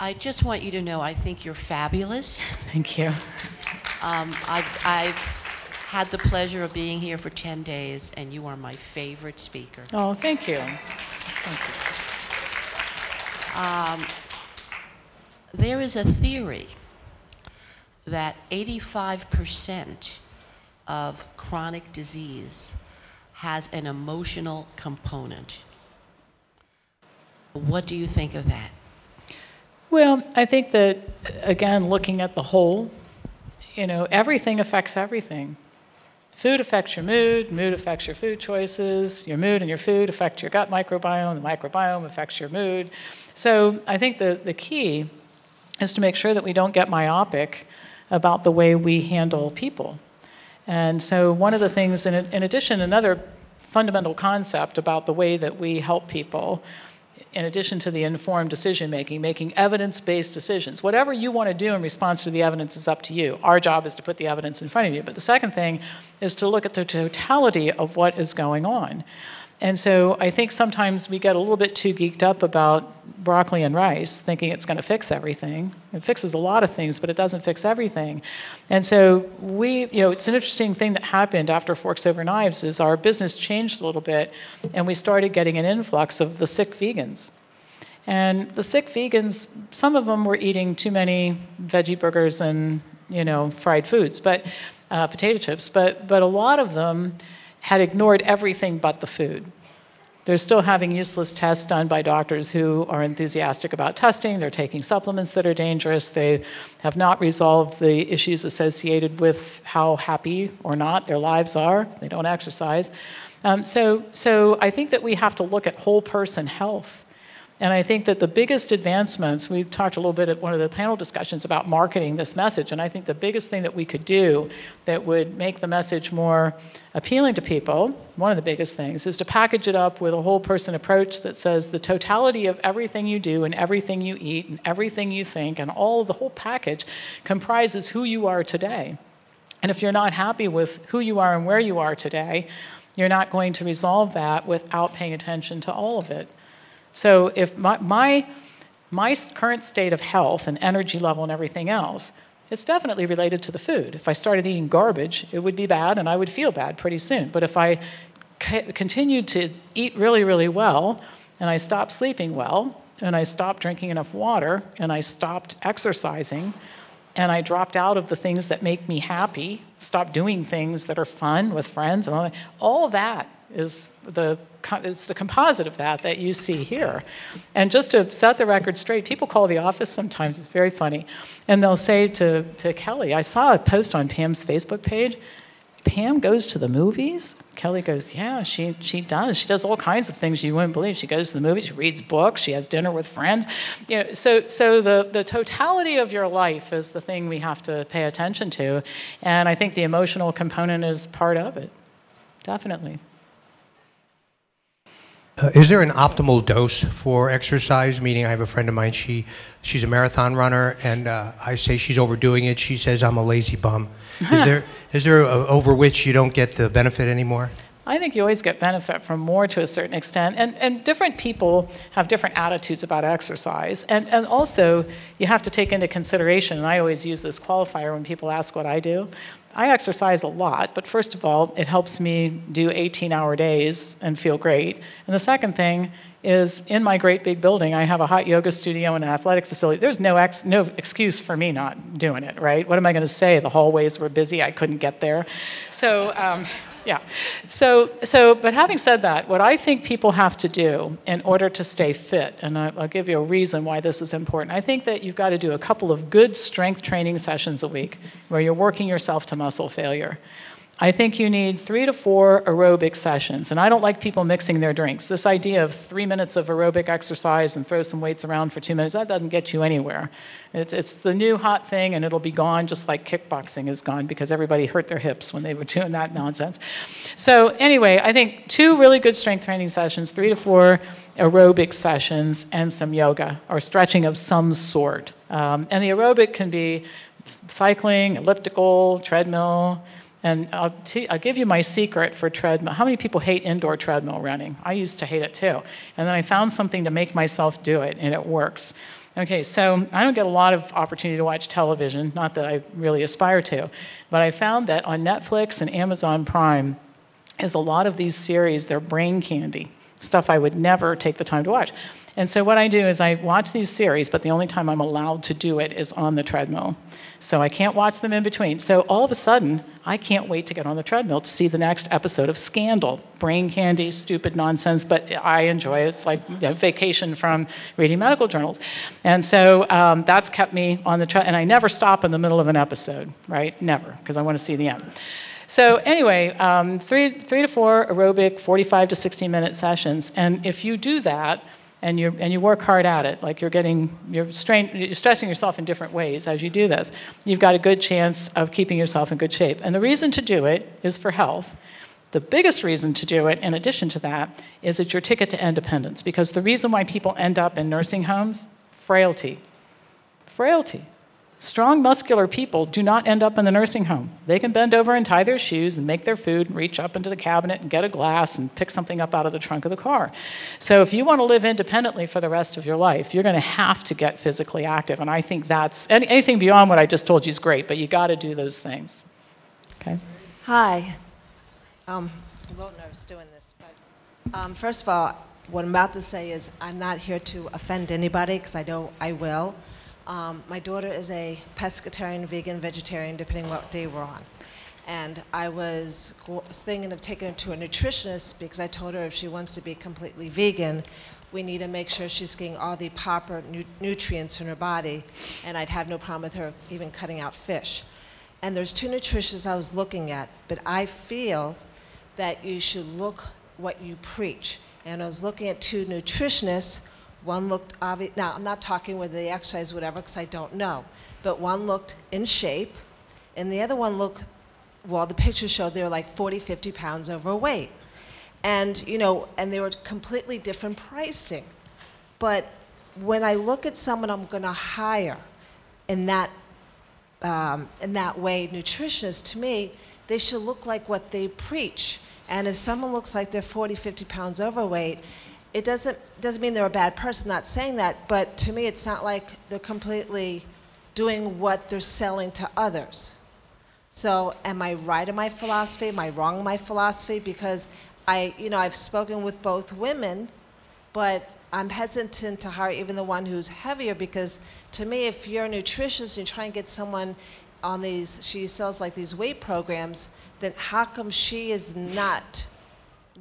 I just want you to know I think you're fabulous. Thank you. I've had the pleasure of being here for 10 days, and you are my favorite speaker. Oh, thank you. Thank you. There is a theory that 85% of chronic disease has an emotional component. What do you think of that? Well, I think that, again, looking at the whole, everything affects everything. Food affects your mood affects your food choices, your mood and your food affect your gut microbiome, the microbiome affects your mood. So I think the key is to make sure that we don't get myopic about the way we handle people. And so one of the things, in addition, another fundamental concept about the way that we help people, in addition to the informed decision-making, making evidence-based decisions. Whatever you want to do in response to the evidence is up to you. Our job is to put the evidence in front of you. But the second thing is to look at the totality of what is going on. And so I think sometimes we get a little bit too geeked up about broccoli and rice, thinking it's going to fix everything. It fixes a lot of things, but it doesn't fix everything. And so it's an interesting thing that happened after Forks Over Knives is our business changed a little bit, and we started getting an influx of the sick vegans. And the sick vegans, some of them were eating too many veggie burgers and, fried foods, but potato chips, but a lot of them had ignored everything but the food. They're still having useless tests done by doctors who are enthusiastic about testing. They're taking supplements that are dangerous. They have not resolved the issues associated with how happy or not their lives are. They don't exercise. So I think that we have to look at whole person health. And I think that the biggest advancements, we've talked a little bit at one of the panel discussions about marketing this message, and I think the biggest thing that we could do that would make the message more appealing to people, one of the biggest things, is to package it up with a whole person approach that says the totality of everything you do and everything you eat and everything you think and all of the whole package comprises who you are today. And if you're not happy with who you are and where you are today, you're not going to resolve that without paying attention to all of it. So if my current state of health and energy level and everything else, it's definitely related to the food. If I started eating garbage, it would be bad and I would feel bad pretty soon. But if I continued to eat really, really well, and I stopped sleeping well, and I stopped drinking enough water, and I stopped exercising, and I dropped out of the things that make me happy, stopped doing things that are fun with friends, and all that is it's the composite of that you see here. And just to set the record straight, people call the office sometimes, it's very funny, and they'll say to Kelly, I saw a post on Pam's Facebook page, Pam goes to the movies? Kelly goes, yeah, she does. She does all kinds of things you wouldn't believe. She goes to the movies, she reads books, she has dinner with friends. So the totality of your life is the thing we have to pay attention to, and I think the emotional component is part of it, definitely. Is there an optimal dose for exercise? Meaning, I have a friend of mine, she's a marathon runner, and I say she's overdoing it. She says I'm a lazy bum. Is there over which you don't get the benefit anymore? I think you always get benefit from more to a certain extent, and different people have different attitudes about exercise, and also you have to take into consideration, and I always use this qualifier when people ask what I do. I exercise a lot, but first of all, it helps me do 18-hour days and feel great. And the second thing is, in my great big building, I have a hot yoga studio and an athletic facility. There's no excuse for me not doing it, right? What am I going to say? The hallways were busy, I couldn't get there. So, yeah. But having said that, what I think people have to do in order to stay fit, and I'll give you a reason why this is important, I think that you've got to do a couple of good strength training sessions a week where you're working yourself to muscle failure. I think you need 3 to 4 aerobic sessions, and I don't like people mixing their drinks. This idea of 3 minutes of aerobic exercise and throw some weights around for 2 minutes, that doesn't get you anywhere. It's the new hot thing, and it'll be gone just like kickboxing is gone because everybody hurt their hips when they were doing that nonsense. So anyway, I think 2 really good strength training sessions, 3 to 4 aerobic sessions, and some yoga or stretching of some sort. And the aerobic can be cycling, elliptical, treadmill. And I'll give you my secret for treadmill. How many people hate indoor treadmill running? I used to hate it too. And then I found something to make myself do it, and it works. Okay, so I don't get a lot of opportunity to watch television, not that I really aspire to, but I found that on Netflix and Amazon Prime is a lot of these series, they're brain candy, stuff I would never take the time to watch. And so what I do is I watch these series, but the only time I'm allowed to do it is on the treadmill. So I can't watch them in between. So all of a sudden, I can't wait to get on the treadmill to see the next episode of Scandal. Brain candy, stupid nonsense, but I enjoy it. It's like vacation from reading medical journals. And so that's kept me on the treadmill. And I never stop in the middle of an episode, right? Never, because I want to see the end. So anyway, 3 to 4 aerobic, 45 to 60-minute sessions. And if you do that, and you work hard at it, like you're stressing yourself in different ways as you do this, you've got a good chance of keeping yourself in good shape. And the reason to do it is for health. The biggest reason to do it, in addition to that, is it's your ticket to independence. Because the reason why people end up in nursing homes, frailty. Frailty. Strong, muscular people do not end up in the nursing home. They can bend over and tie their shoes and make their food and reach up into the cabinet and get a glass and pick something up out of the trunk of the car. So if you want to live independently for the rest of your life, you're going to have to get physically active. And I think that's, anything beyond what I just told you is great, but you got to do those things. Okay? Hi. I'm a little nervous doing this, but first of all, what I'm about to say is I'm not here to offend anybody, because I know I will. My daughter is a pescatarian, vegan, vegetarian, depending what day we're on. And I was thinking of taking her to a nutritionist, because I told her if she wants to be completely vegan, we need to make sure she's getting all the proper nutrients in her body, and I'd have no problem with her even cutting out fish. And there's 2 nutritionists I was looking at, but I feel that you should look what you preach. And I was looking at 2 nutritionists. One looked obvious. Now, I'm not talking whether they exercise, whatever, because I don't know. But one looked in shape, and the other one looked, well, the pictures showed they were like 40, 50 pounds overweight. And, and they were completely different pricing. But when I look at someone I'm going to hire in that way, nutritionists, to me, they should look like what they preach. And if someone looks like they're 40, 50 pounds overweight, it doesn't mean they're a bad person, not saying that, but to me it's not like they're completely doing what they're selling to others. So am I right in my philosophy? Am I wrong in my philosophy? Because I've spoken with both women, but I'm hesitant to hire even the one who's heavier, because to me, if you're a nutritionist and you try and get someone on these, she sells like these weight programs, then how come she is not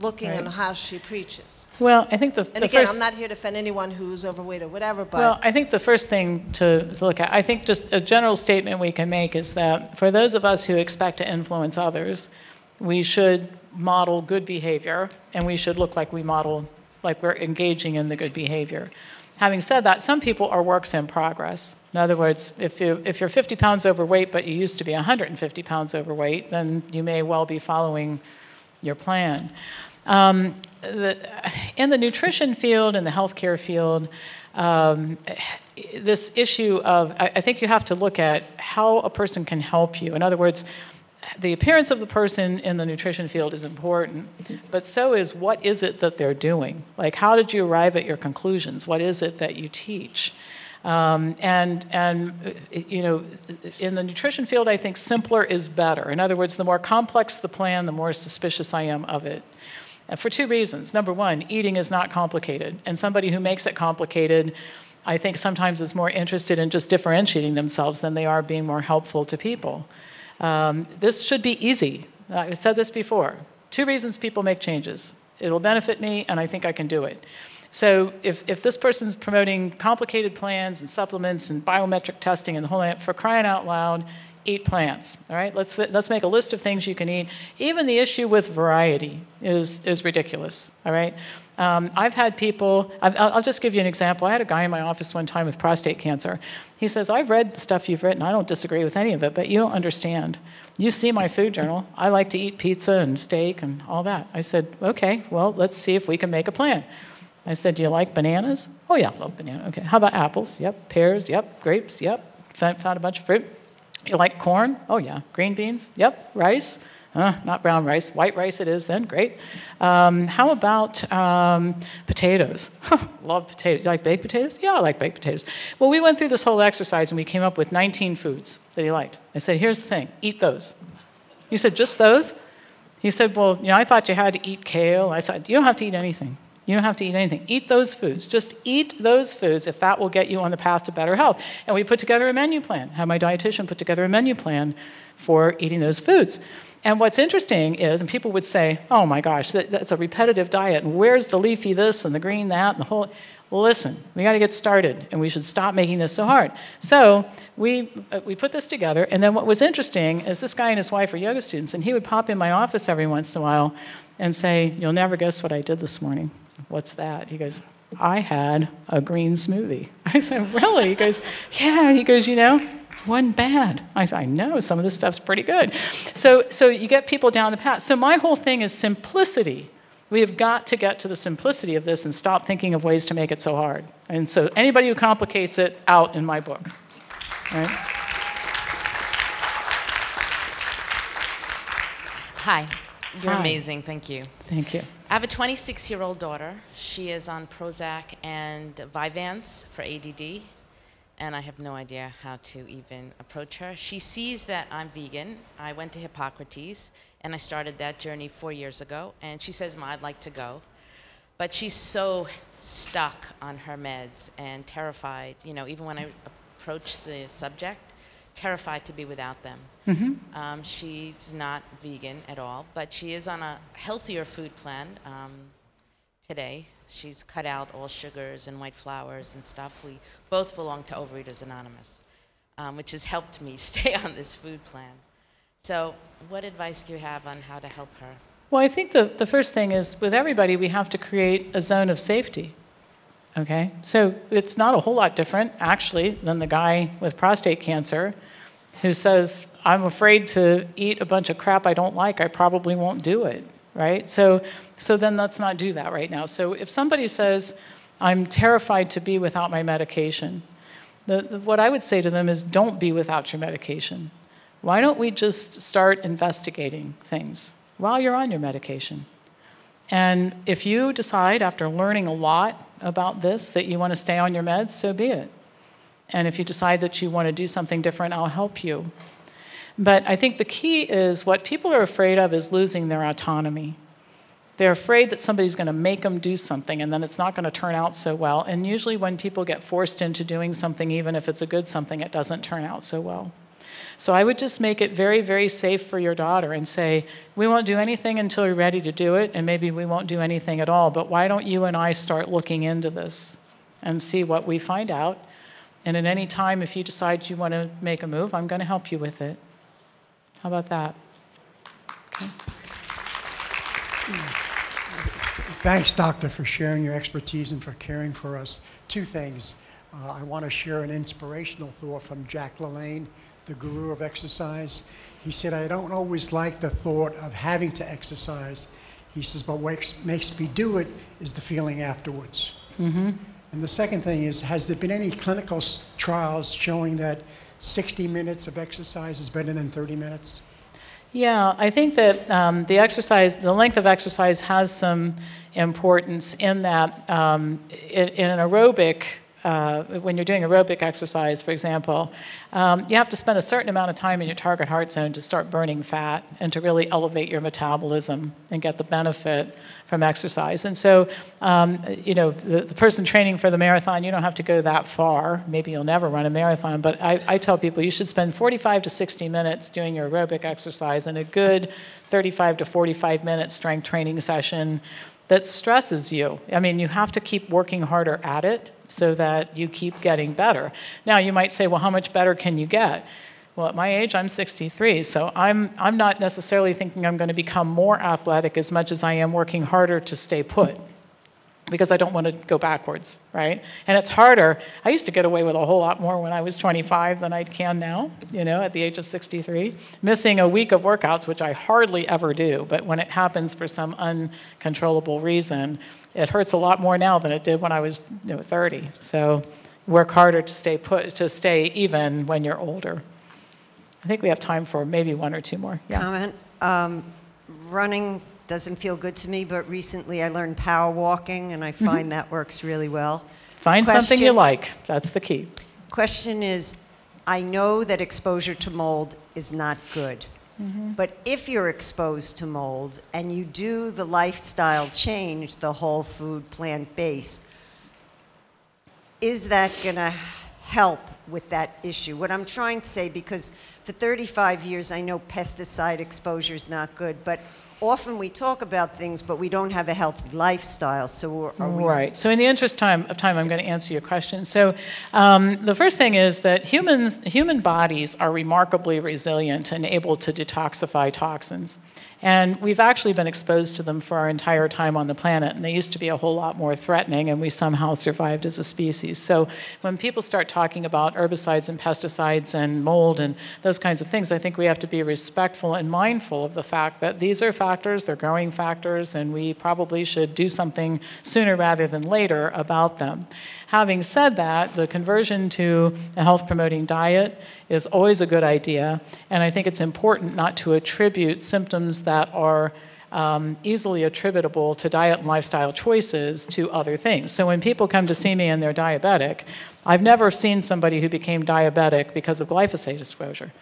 looking on how she preaches? Well, I think and again, I'm not here to offend anyone who's overweight or whatever, but... Well, I think the first thing to look at, I think just a general statement we can make is that for those of us who expect to influence others, we should model good behavior, and we should look like we're engaging in the good behavior. Having said that, some people are works in progress. In other words, if you're 50 pounds overweight, but you used to be 150 pounds overweight, then you may well be following your plan. In the nutrition field, in the healthcare field, this issue of, I think you have to look at how a person can help you. In other words, the appearance of the person in the nutrition field is important, but so is what is it that they're doing? Like, how did you arrive at your conclusions? What is it that you teach? In the nutrition field, I think simpler is better. In other words, the more complex the plan, the more suspicious I am of it. For 2 reasons. Number 1, eating is not complicated. And somebody who makes it complicated, I think sometimes is more interested in just differentiating themselves than they are being more helpful to people. This should be easy. I've said this before. 2 reasons people make changes. It'll benefit me, and I think I can do it. So if this person's promoting complicated plans and supplements and biometric testing and the whole, for crying out loud, eat plants, all right? Let's make a list of things you can eat. Even the issue with variety is ridiculous, all right? I've had people, I'll just give you an example. I had a guy in my office one time with prostate cancer. He says, I've read the stuff you've written. I don't disagree with any of it, but you don't understand. You see my food journal. I like to eat pizza and steak and all that. I said, okay, well, let's see if we can make a plan. I said, do you like bananas? Oh, yeah, I love banana. Okay, how about apples? Yep. Pears? Yep. Grapes? Yep. Found a bunch of fruit. You like corn? Oh, yeah. Green beans? Yep. Rice? Not brown rice. White rice it is then, great. How about potatoes? Love potatoes. You like baked potatoes? Yeah, I like baked potatoes. Well, we went through this whole exercise and we came up with 19 foods that he liked. I said, here's the thing, eat those. He said, just those? He said, well, I thought you had to eat kale. I said, you don't have to eat anything. You don't have to eat anything. Eat those foods. Just eat those foods if that will get you on the path to better health. And we put together a menu plan, had my dietitian put together a menu plan for eating those foods. And what's interesting is, and people would say, oh my gosh, that's a repetitive diet, and where's the leafy this and the green that and the whole... Well, listen, we got to get started, and we should stop making this so hard. So we put this together, and then what was interesting is this guy and his wife are yoga students, and he would pop in my office every once in a while and say, you'll never guess what I did this morning. What's that? He goes, I had a green smoothie. I said, really? He goes, yeah. He goes, wasn't bad. I said, I know, some of this stuff's pretty good. So you get people down the path. So my whole thing is simplicity. We have got to get to the simplicity of this and stop thinking of ways to make it so hard. And so anybody who complicates it, out in my book. Right? Hi. You're Hi. amazing. Thank you. Thank you. I have a 26-year-old daughter. She is on Prozac and Vyvanse for ADD, and I have no idea how to even approach her. She sees that I'm vegan. I went to Hippocrates, and I started that journey 4 years ago, and she says, Ma, I'd like to go. But she's so stuck on her meds and terrified, even when I approach the subject, terrified to be without them. Mm-hmm. She's not vegan at all, but she is on a healthier food plan today. She's cut out all sugars and white flours and stuff. We both belong to Overeaters Anonymous, which has helped me stay on this food plan. So what advice do you have on how to help her? Well, I think the first thing is, with everybody, we have to create a zone of safety. Okay? So it's not a whole lot different, actually, than the guy with prostate cancer who says, I'm afraid to eat a bunch of crap I don't like, I probably won't do it, right? So then let's not do that right now. So if somebody says, I'm terrified to be without my medication, what I would say to them is, don't be without your medication. Why don't we just start investigating things while you're on your medication? And if you decide, after learning a lot about this, that you want to stay on your meds, so be it. And if you decide that you want to do something different, I'll help you. But I think the key is, what people are afraid of is losing their autonomy. They're afraid that somebody's going to make them do something, and then it's not going to turn out so well. And usually when people get forced into doing something, even if it's a good something, it doesn't turn out so well. So I would just make it very, very safe for your daughter and say, we won't do anything until you're ready to do it, and maybe we won't do anything at all, but why don't you and I start looking into this and see what we find out? And at any time, if you decide you want to make a move, I'm going to help you with it. How about that? Okay. Thanks, Doctor, for sharing your expertise and for caring for us. Two things. I want to share an inspirational thought from Jack LaLanne, the guru of exercise. He said, I don't always like the thought of having to exercise. He says, but what makes me do it is the feeling afterwards. Mm-hmm. And the second thing is, has there been any clinical trials showing that 60 minutes of exercise is better than 30 minutes? Yeah, I think that the length of exercise has some importance in that in an aerobic, when you're doing aerobic exercise, for example, you have to spend a certain amount of time in your target heart zone to start burning fat and to really elevate your metabolism and get the benefit from exercise. And so, the person training for the marathon, you don't have to go that far. Maybe you'll never run a marathon, but I tell people you should spend 45 to 60 minutes doing your aerobic exercise and a good 35 to 45 minute strength training session that stresses you. I mean, you have to keep working harder at it so that you keep getting better. Now, you might say, well, how much better can you get? Well, at my age, I'm 63, so I'm not necessarily thinking I'm going to become more athletic as much as I am working harder to stay put, because I don't want to go backwards, right? And it's harder. I used to get away with a whole lot more when I was 25 than I can now, at the age of 63. Missing a week of workouts, which I hardly ever do, but when it happens for some uncontrollable reason, it hurts a lot more now than it did when I was 30. So work harder to stay even when you're older. I think we have time for maybe one or two more. Yeah. Comment. Running doesn't feel good to me, but recently I learned power walking, and I find that works really well. Find something you like. That's the key. Question is, I know that exposure to mold is not good. But if you're exposed to mold and you do the lifestyle change, the whole food, plant-based, is that going to help with that issue? What I'm trying to say, because for 35 years I know pesticide exposure is not good, but often we talk about things, but we don't have a healthy lifestyle. So are we... Right. So in the interest of time, I'm going to answer your question. So the first thing is that human bodies are remarkably resilient and able to detoxify toxins. And we've actually been exposed to them for our entire time on the planet, and they used to be a whole lot more threatening, and we somehow survived as a species. So when people start talking about herbicides and pesticides and mold and those kinds of things, I think we have to be respectful and mindful of the fact that these are factors, they're growing factors, and we probably should do something sooner rather than later about them. Having said that, the conversion to a health-promoting diet is always a good idea, and I think it's important not to attribute symptoms that are easily attributable to diet and lifestyle choices to other things. So when people come to see me and they're diabetic, I've never seen somebody who became diabetic because of glyphosate exposure.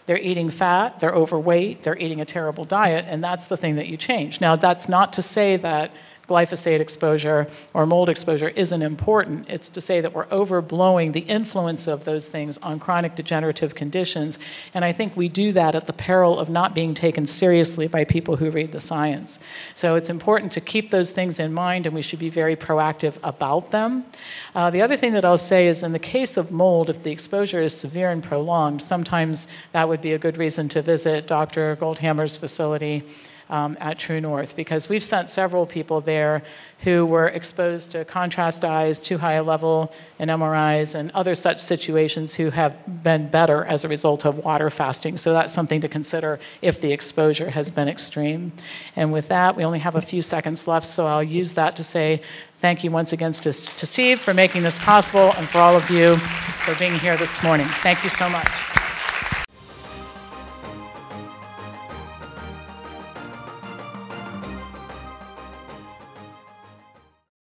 They're eating fat, they're overweight, they're eating a terrible diet, and that's the thing that you change. Now, that's not to say that glyphosate exposure or mold exposure isn't important. It's to say that we're overblowing the influence of those things on chronic degenerative conditions. And I think we do that at the peril of not being taken seriously by people who read the science. So it's important to keep those things in mind, and we should be very proactive about them. The other thing that I'll say is in the case of mold, if the exposure is severe and prolonged, sometimes that would be a good reason to visit Dr. Goldhammer's facility at True North, because we've sent several people there who were exposed to contrast dyes, too high a level in MRIs, and other such situations who have been better as a result of water fasting. So that's something to consider if the exposure has been extreme. And with that, we only have a few seconds left, so I'll use that to say thank you once again to Steve for making this possible, and for all of you for being here this morning. Thank you so much.